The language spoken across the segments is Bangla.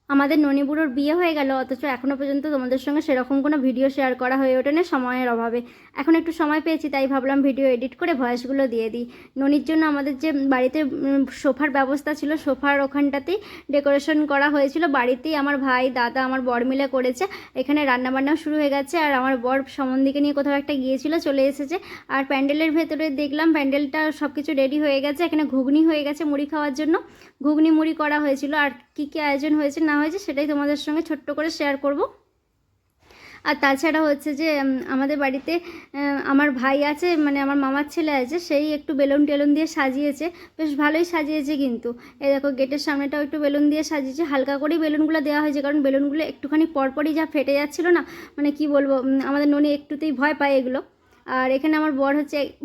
আমাদের ননিবুড়োর বিয়ে হয়ে গেল, অথচ এখনও পর্যন্ত তোমাদের সঙ্গে সেরকম কোনো ভিডিও শেয়ার করা হয়ে ওঠে না সময়ের অভাবে। এখন একটু সময় পেয়েছি, তাই ভাবলাম ভিডিও এডিট করে ভয়েসগুলো দিয়ে দিই। ননির জন্য আমাদের যে বাড়িতে সোফার ব্যবস্থা ছিল, সোফার ওখানটাতেই ডেকোরেশন করা হয়েছিল। বাড়িতেই আমার ভাই, দাদা, আমার বর মিলে করেছে। এখানে রান্নাবান্নাও শুরু হয়ে গেছে, আর আমার বর সম্বন্ধীকে নিয়ে কোথাও একটা গিয়েছিল, চলে এসেছে। আর প্যান্ডেলের ভেতরে দেখলাম প্যান্ডেলটা সব কিছু রেডি হয়ে গেছে। এখানে ঘুগনি হয়ে গেছে মুড়ি খাওয়ার জন্য, ঘুগনি মুড়ি করা হয়েছিল। আর কী কী আয়োজন হয়েছে না হয়েছে সেটাই তোমাদের সঙ্গে ছোট্ট করে শেয়ার করব। আর তাছাড়া হচ্ছে যে আমাদের বাড়িতে আমার ভাই আছে, মানে আমার মামার ছেলে আছে, সেই একটু বেলুন টেলুন দিয়ে সাজিয়েছে, বেশ ভালোই সাজিয়েছে। কিন্তু এই দেখো গেটের সামনেটাও একটু বেলুন দিয়ে সাজিয়েছে, হালকা করেই বেলুনগুলো দেওয়া হয়েছে, কারণ বেলুনগুলো একটুখানি পরপরই যা ফেটে যাচ্ছিলো না, মানে কি বলবো, আমাদের ননি একটুতেই ভয় পায় এগুলো। আর এখানে আমার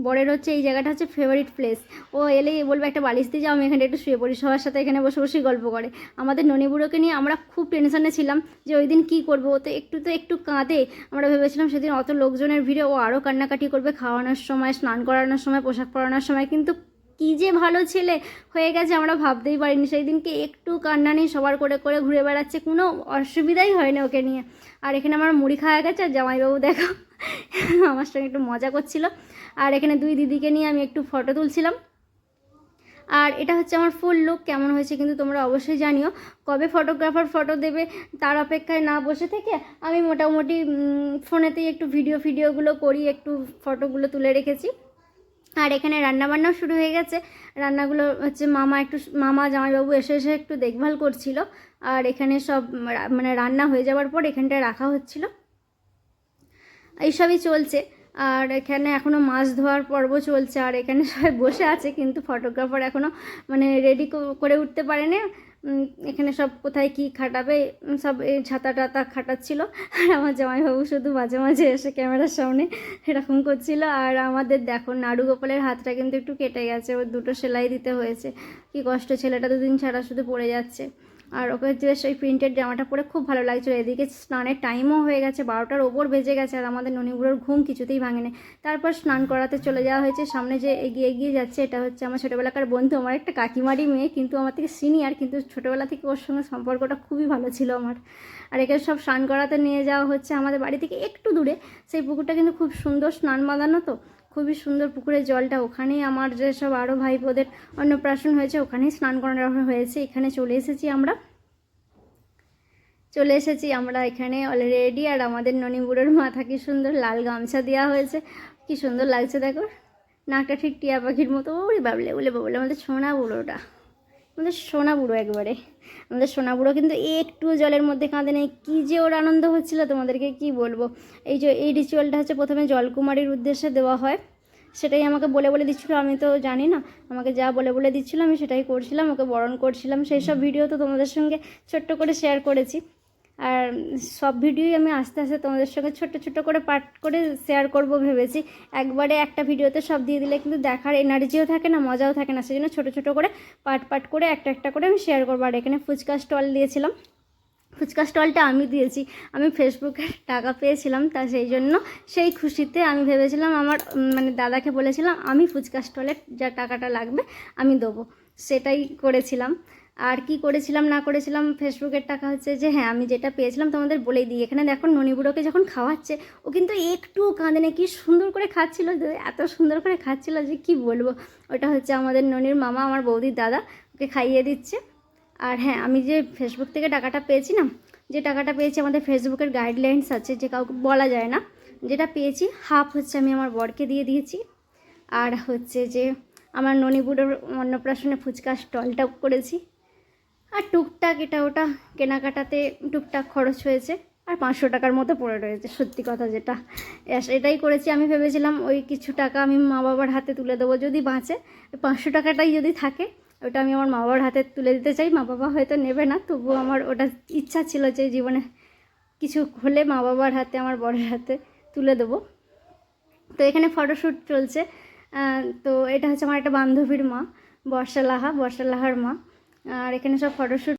বরের হচ্ছে এই জায়গাটা হচ্ছে ফেভারিট প্লেস। ও এলেই বলবে একটা বালিশ দিয়ে যাও, আমি এখানে একটু শুয়ে পড়ি, সবার সাথে এখানে বসে বসেই গল্প করে। আমাদের ননিবুড়োকে নিয়ে আমরা খুব টেনশনে ছিলাম যে ওই দিন কী করবো। ও তো একটু কাঁদে। আমরা ভেবেছিলাম সেদিন অত লোকজনের ভিড়ে ও আরও কান্নাকাটি করবে, খাওয়ানোর সময়, স্নান করানোর সময়, পোশাক পরানোর সময়। কিন্তু কী যে ভালো ছেলে হয়ে গেছে আমরা ভাবতেই পারিনি। সেই দিনকে একটু কান্না নেই, সবার করে করে ঘুরে বেড়াচ্ছে, কোনো অসুবিধাই হয়নি ওকে নিয়ে। আর এখানে আমার মুড়ি খাওয়া গেছে, আর জামাইবাবু দেখো আমার সঙ্গে একটু মজা করছিল। আর এখানে দুই দিদিকে নিয়ে আমি একটু ফটো তুলছিলাম। আর এটা হচ্ছে আমার ফুল লুক। কেমন হয়েছে কিন্তু তোমরা অবশ্যই জানিও। কবে ফটোগ্রাফার ফটো দেবে তার অপেক্ষায় না বসে থেকে আমি মোটামুটি ফোনেতেই একটু ভিডিওগুলো করি, একটু ফটোগুলো তুলে রেখেছি। আর এখানে রান্নাবান্নাও শুরু হয়ে গেছে। রান্নাগুলো হচ্ছে মামা জামাইবাবু এসে একটু দেখভাল করছিল। আর এখানে সব মানে রান্না হয়ে যাওয়ার পর এখানটায় রাখা হচ্ছিল, এইসবই চলছে। আর এখানে এখনও মাছ ধোয়ার পর্ব চলছে। আর এখানে সবাই বসে আছে, কিন্তু ফটোগ্রাফার এখনও মানে রেডি করে উঠতে পারেনি। এখানে সব কোথায় কি খাটাবে সব এই ছাতা টাতা খাটাচ্ছিল। আর আমার জামাইবাবু শুধু মাঝে মাঝে এসে ক্যামেরার সামনে এরকম করছিল। আর আমাদের দেখো নাড়ু গোপালের হাতটা কিন্তু একটু কেটে গেছে, ওর দুটো সেলাই দিতে হয়েছে। কি কষ্ট, ছেলেটা দুদিন ছাড়া শুধু পড়ে যাচ্ছে। আর ওকে বেশ ওই প্রিন্টেড জামাটা পরে খুব ভালো লাগছিলো। এদিকে স্নানের টাইমও হয়ে গেছে, 12টার ওপর বেজে গেছে, আর আমাদের ননিগুলোর ঘুম কিছুতেই ভাঙেনি। তারপর স্নান করাতে চলে যাওয়া হয়েছে। সামনে যে এগিয়ে যাচ্ছে এটা হচ্ছে আমার ছোটোবেলাকার বন্ধু, আমার একটা কাকিমারি মেয়ে, কিন্তু আমার থেকে সিনিয়র, কিন্তু ছোটোবেলা থেকে ওর সঙ্গে সম্পর্কটা খুবই ভালো ছিল আমার। আর এখানে সব স্নান করাতে নিয়ে যাওয়া হচ্ছে আমাদের বাড়ি থেকে একটু দূরে। সেই পুকুরটা কিন্তু খুব সুন্দর, স্নান বাঁধানো তো, খুবই সুন্দর পুকুরের জলটা। ওখানেই আমার যেসব আরও ভাইপোদের অন্নপ্রাশন হয়েছে ওখানেই স্নান করানো হয়েছে। এখানে চলে এসেছি আমরা এখানে অলরেডি। আর আমাদের ননিবুড়োর মাথা কি সুন্দর লাল গামছা দেওয়া হয়েছে, কি সুন্দর লাগছে দেখো। নাকটা ঠিক টিয়া পাখির মতো, ওরে বাবলে আমাদের সোনা বুড়োটা, আমাদের সোনা বুড়ো একবারে। আমাদের সোনা বুড়ো কিন্তু একটু জলের মধ্যে কাঁদে নেই, কী যে ওর আনন্দ হচ্ছিল তোমাদেরকে কি বলবো। এই রিচুয়ালটা হচ্ছে প্রথমে জলকুমারীর উদ্দেশ্যে দেওয়া হয়, সেটাই আমাকে বলে দিচ্ছিলো। আমি তো জানি না, আমাকে যা বলে দিচ্ছিলো আমি সেটাই করছিলাম, ওকে বরণ করছিলাম। সেই সব ভিডিও তো তোমাদের সঙ্গে ছোট্ট করে শেয়ার করেছি। আর সব ভিডিওই আমি আস্তে আস্তে তোমাদের সঙ্গে ছোট্ট করে পার্ট করে শেয়ার করব ভেবেছি। একবারে একটা ভিডিওতে সব দিয়ে দিলে কিন্তু দেখার এনার্জিও থাকে না, মজাও থাকে না। সেই জন্য ছোটো করে পার্ট করে একটা করে আমি শেয়ার করবো। আর এখানে ফুচকা স্টল দিয়েছিলাম, ফুচকা স্টলটা আমি দিয়েছি। আমি ফেসবুকে টাকা পেয়েছিলাম, তা সেই জন্য সেই খুশিতে আমি ভেবেছিলাম আমার মানে দাদাকে বলেছিলাম আমি ফুচকা স্টলের যা টাকাটা লাগবে আমি দেবো, সেটাই করেছিলাম। আর কি করেছিলাম না করেছিলাম, ফেসবুকের টাকা হচ্ছে যে হ্যাঁ আমি যেটা পেয়েছিলাম তোমাদের বলেই দিই। এখানে দেখো ননিবুড়োকে যখন খাওয়াচ্ছে ও কিন্তু একটু কাঁদে না, কি সুন্দর করে খাচ্ছিল, এত সুন্দর করে খাচ্ছিল যে কি বলবো। ওটা হচ্ছে আমাদের ননির মামা, আমার বৌদির দাদা, ওকে খাইয়ে দিচ্ছে। আর হ্যাঁ, আমি যে ফেসবুক থেকে টাকাটা পেয়েছি না, যে টাকাটা পেয়েছি, আমাদের ফেসবুকের গাইডলাইন্স আছে যে কাউকে বলা যায় না, যেটা পেয়েছি হাফ হচ্ছে আমি আমার বরকে দিয়ে দিয়েছি। আর হচ্ছে যে আমার ননিবুড়োর অন্নপ্রাশনে ফুচকা স্টলটাও করেছি। আর টুকটাক এটা ওটা কেনাকাটাতে টুকটাক খরচ হয়েছে। আর 500 টাকার মতো পড়ে রয়েছে, সত্যি কথা যেটা, এটাই করেছি। আমি ভেবেছিলাম ওই কিছু টাকা আমি মা বাবার হাতে তুলে দেবো, যদি বাঁচে 500 টাকাটাই যদি থাকে ওটা আমি আমার মা বাবার হাতে তুলে দিতে চাই। মা বাবা হয়তো নেবে না, তবুও আমার ওটা ইচ্ছা ছিল যে জীবনে কিছু হলে মা বাবার হাতে, আমার বরের হাতে তুলে দেবো। তো এখানে ফটোশ্যুট চলছে। তো এটা হচ্ছে আমার একটা বান্ধবীর মা, বর্ষা লাহার মা। আর এখানে সব ফটোশ্যুট